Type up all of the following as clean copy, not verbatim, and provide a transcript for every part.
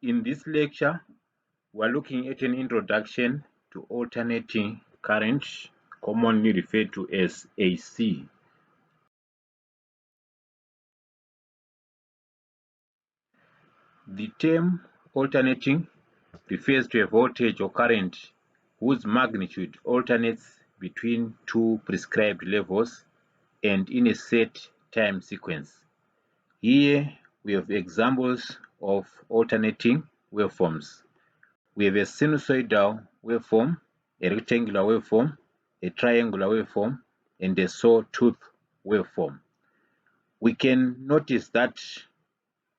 In this lecture, we are looking at an introduction to alternating current, commonly referred to as AC. The term alternating refers to a voltage or current whose magnitude alternates between two prescribed levels and in a set time sequence. Here we have examples of alternating waveforms. We have a sinusoidal waveform, a rectangular waveform, a triangular waveform, and a sawtooth waveform. We can notice that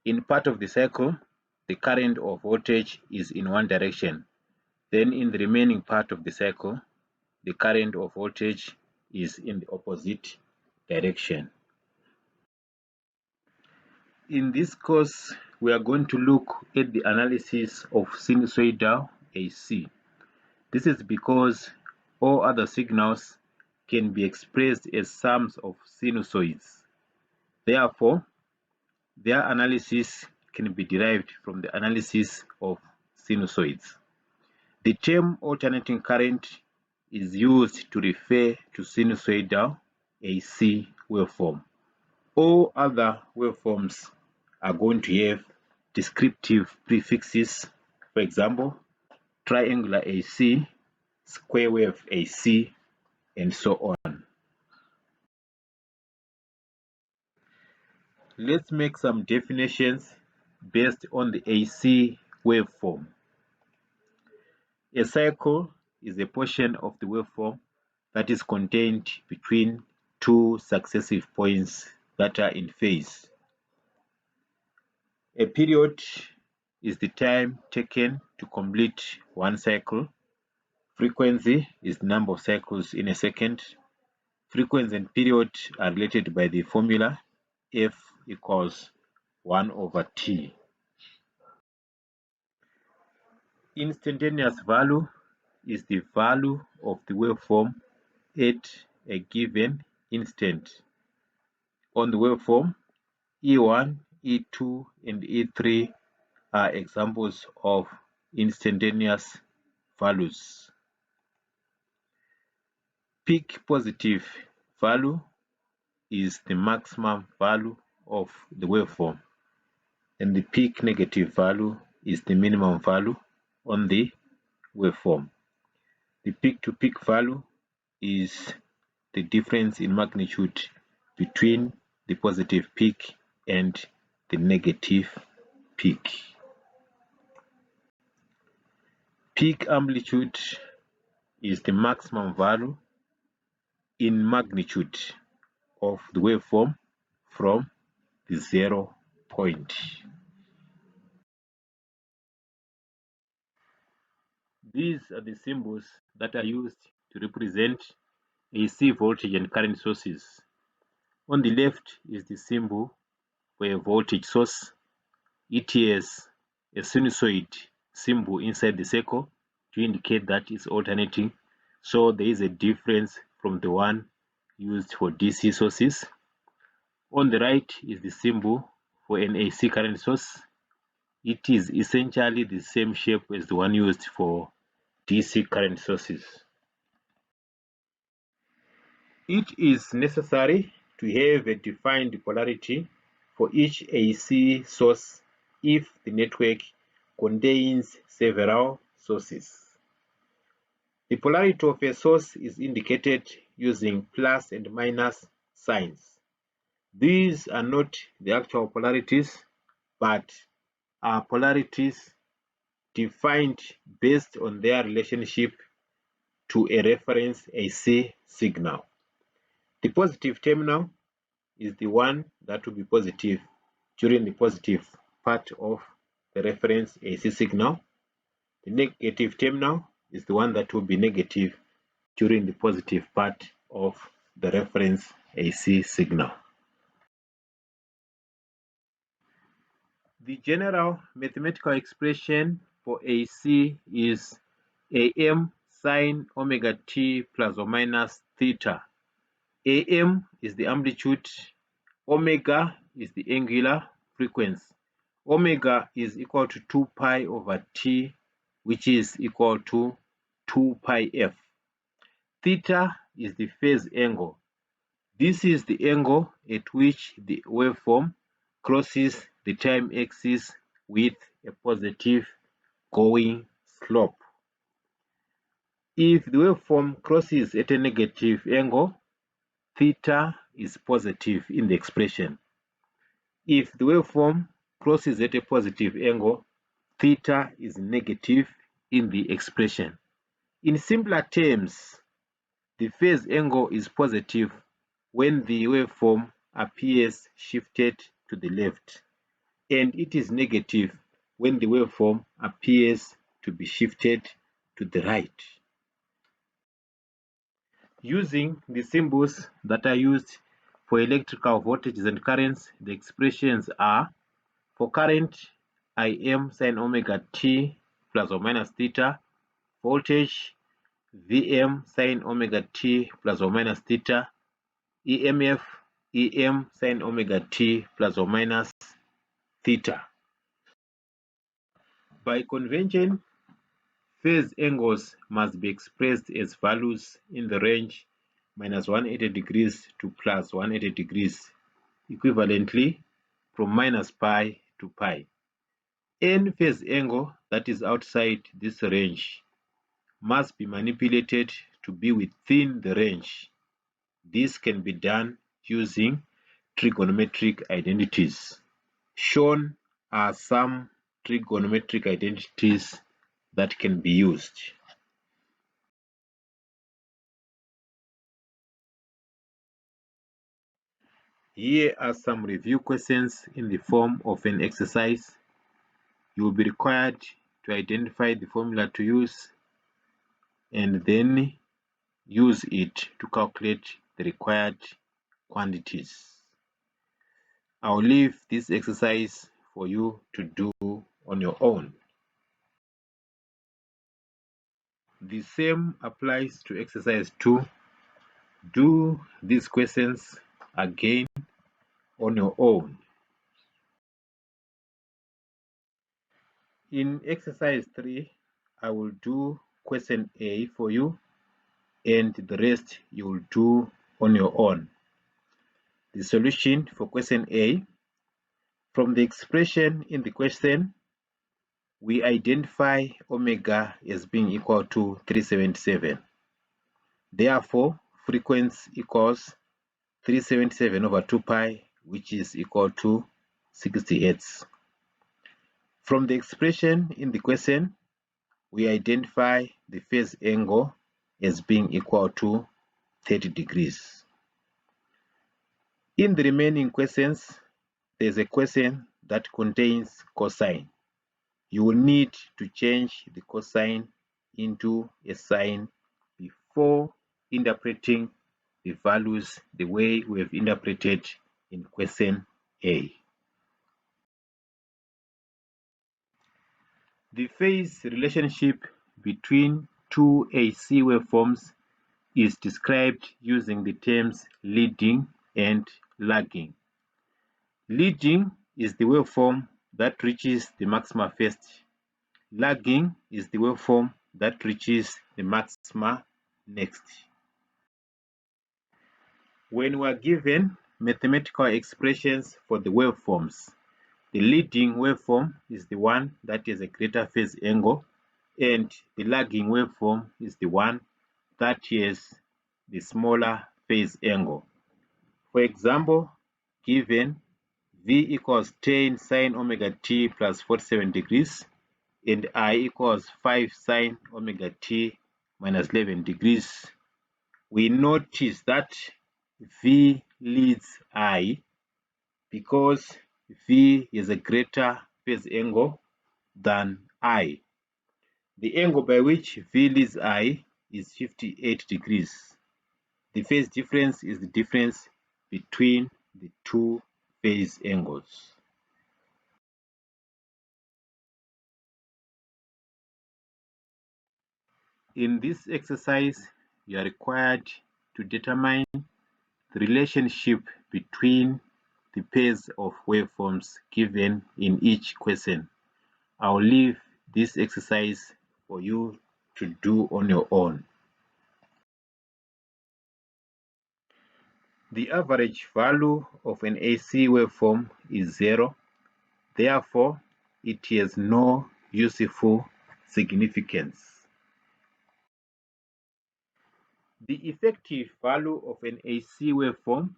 in part of the cycle, the current or voltage is in one direction. Then in the remaining part of the cycle, the current or voltage is in the opposite direction. In this course, we are going to look at the analysis of sinusoidal AC. This is because all other signals can be expressed as sums of sinusoids. Therefore, their analysis can be derived from the analysis of sinusoids. The term alternating current is used to refer to sinusoidal AC waveform. All other waveforms are going to have descriptive prefixes, for example, triangular AC, square wave AC, and so on. Let's make some definitions based on the AC waveform. A cycle is a portion of the waveform that is contained between two successive points that are in phase. A period is the time taken to complete one cycle. Frequency is the number of cycles in a second. Frequency and period are related by the formula F equals 1/T. Instantaneous value is the value of the waveform at a given instant. On the waveform, E1, E2, and E3 are examples of instantaneous values. Peak positive value is the maximum value of the waveform, and the peak negative value is the minimum value on the waveform. The peak-to-peak value is the difference in magnitude between the positive peak and the negative peak. Peak amplitude is the maximum value in magnitude of the waveform from the 0 point. These are the symbols that are used to represent AC voltage and current sources. On the left is the symbol for a voltage source. It has a sinusoid symbol inside the circle to indicate that it's alternating. So there is a difference from the one used for DC sources. On the right is the symbol for an AC current source. It is essentially the same shape as the one used for DC current sources. It is necessary to have a defined polarity for each AC source if the network contains several sources. The polarity of a source is indicated using plus and minus signs. These are not the actual polarities, but are polarities defined based on their relationship to a reference AC signal. The positive terminal is the one that will be positive during the positive part of the reference AC signal. The negative terminal is the one that will be negative during the positive part of the reference AC signal. The general mathematical expression for AC is AM sine omega t plus or minus theta. AM is the amplitude, omega is the angular frequency. Omega is equal to 2 pi over t, which is equal to 2 pi f. Theta is the phase angle. This is the angle at which the waveform crosses the time axis with a positive going slope. If the waveform crosses at a negative angle, theta is positive in the expression. If the waveform crosses at a positive angle, theta is negative in the expression. In simpler terms, the phase angle is positive when the waveform appears shifted to the left, and it is negative when the waveform appears to be shifted to the right. Using the symbols that are used for electrical voltages and currents, the expressions are: for current, Im sin omega t plus or minus theta; voltage, Vm sin omega t plus or minus theta; EMF, Em sin omega t plus or minus theta. By convention, phase angles must be expressed as values in the range minus 180 degrees to plus 180 degrees, equivalently from minus pi to pi. Any phase angle that is outside this range must be manipulated to be within the range. This can be done using trigonometric identities. Shown are some trigonometric identities that can be used. Here are some review questions in the form of an exercise. You will be required to identify the formula to use and then use it to calculate the required quantities. I'll leave this exercise for you to do on your own. The same applies to exercise 2. Do these questions again on your own. In exercise 3, I will do question A for you, and the rest you will do on your own. The solution for question A: from the expression in the question, we identify omega as being equal to 377. Therefore, frequency equals 377 over 2 pi, which is equal to 60 Hz. From the expression in the question, we identify the phase angle as being equal to 30 degrees. In the remaining questions, there's a question that contains cosine. You will need to change the cosine into a sine before interpreting the values the way we have interpreted in question A. The phase relationship between two AC waveforms is described using the terms leading and lagging. Leading is the waveform that reaches the maxima first. Lagging is the waveform that reaches the maxima next. When we are given mathematical expressions for the waveforms, the leading waveform is the one that has a greater phase angle, and the lagging waveform is the one that has the smaller phase angle. For example, given V equals 10 sine omega t plus 47 degrees and I equals 5 sine omega t minus 11 degrees, we notice that V leads I because V is a greater phase angle than I. The angle by which V leads I is 58 degrees. The phase difference is the difference between the two phase angles. In this exercise, you are required to determine the relationship between the pairs of waveforms given in each question. I'll leave this exercise for you to do on your own. The average value of an AC waveform is 0. Therefore, it has no useful significance. The effective value of an AC waveform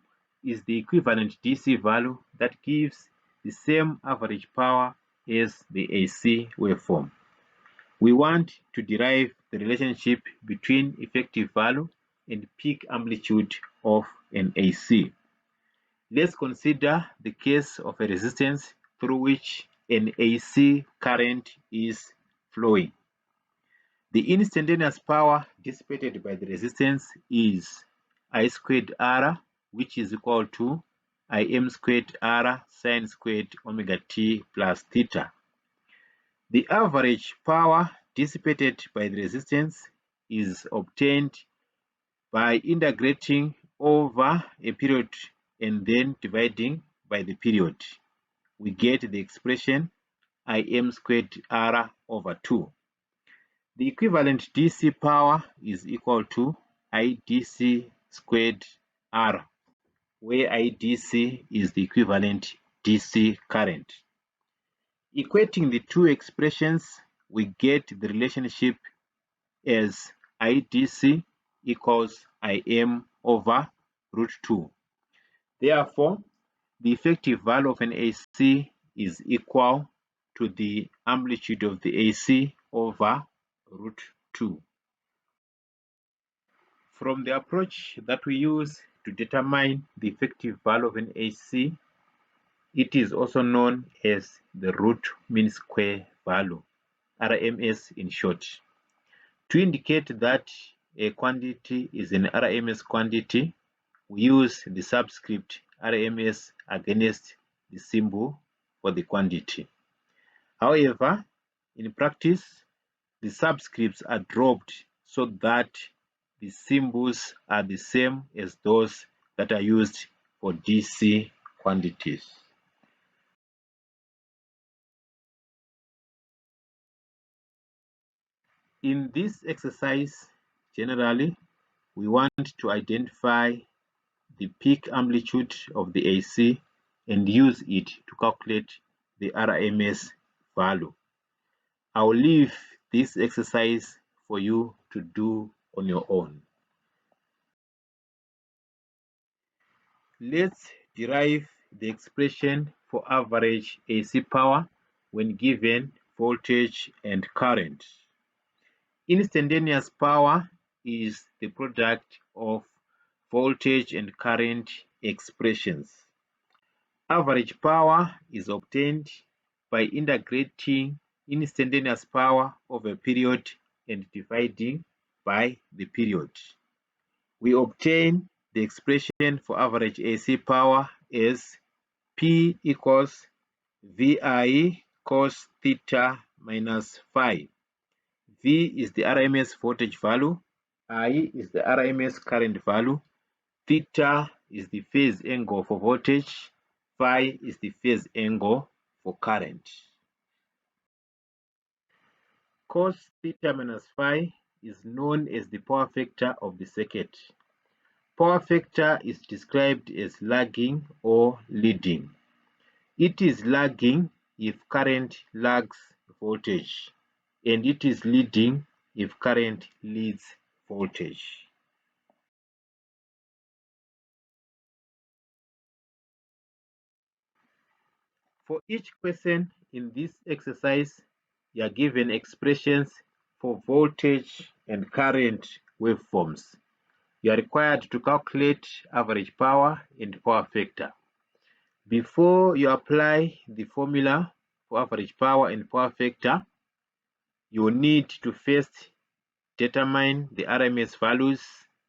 is the equivalent DC value that gives the same average power as the AC waveform. We want to derive the relationship between effective value and peak amplitude of an AC. Let's consider the case of a resistance through which an AC current is flowing. The instantaneous power dissipated by the resistance is I squared R, which is equal to Im squared R sine squared omega t plus theta. The average power dissipated by the resistance is obtained by integrating over a period and then dividing by the period. We get the expression Im squared R over 2. The equivalent DC power is equal to IDC squared R, where IDC is the equivalent DC current. Equating the two expressions, we get the relationship as IDC equals Im over root 2. Therefore, the effective value of an AC is equal to the amplitude of the AC over root 2. From the approach that we use to determine the effective value of an AC, it is also known as the root mean square value, RMS in short. To indicate that a quantity is an RMS quantity, we use the subscript RMS against the symbol for the quantity. However, in practice, the subscripts are dropped so that the symbols are the same as those that are used for DC quantities. In this exercise, generally, we want to identify the peak amplitude of the AC and use it to calculate the RMS value. I will leave this exercise for you to do on your own. Let's derive the expression for average AC power when given voltage and current. Instantaneous power is the product of voltage and current expressions. Average power is obtained by integrating instantaneous power over a period and dividing by the period. We obtain the expression for average AC power as P equals VI cos theta minus phi. V is the RMS voltage value, I is the RMS current value, theta is the phase angle for voltage, phi is the phase angle for current. Cos theta minus phi is known as the power factor of the circuit. Power factor is described as lagging or leading. It is lagging if current lags voltage, and it is leading if current leads voltage. For each question in this exercise, you are given expressions for voltage and current waveforms. You are required to calculate average power and power factor. Before you apply the formula for average power and power factor, you need to first determine the RMS values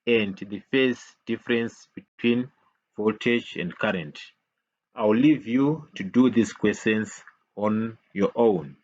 and the phase difference between voltage and current. I'll leave you to do these questions on your own.